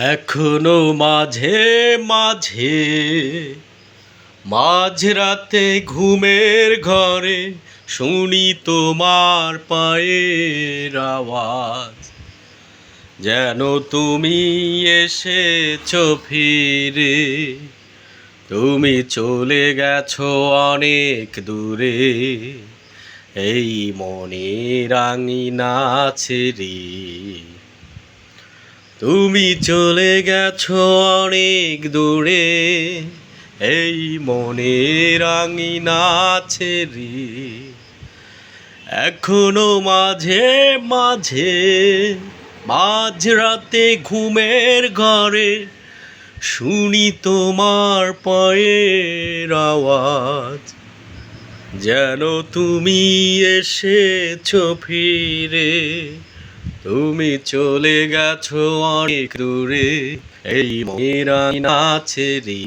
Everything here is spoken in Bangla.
এখনো মাঝে মাঝে মাঝরাতে ঘুমের ঘরে শুনি তোমার পায়ের আওয়াজ, যেন তুমি এসেছো ফিরে। তুমি চলে গেছো অনেক দূরে, এই মনের আঙিনা ছেড়ে। তুমি চলে গেছো অনেক দূরে, এই মনের আঙিনা ছেড়ে। এখনো মাঝে মাঝে মাঝরাতে ঘুমের ঘরে শুনি তোমার পায়ের আওয়াজ, যেন তুমি এসেছো ফিরে। তুমি চলে গেছো অনেক দূরে, এই মনের আঙিনা ছেড়ে।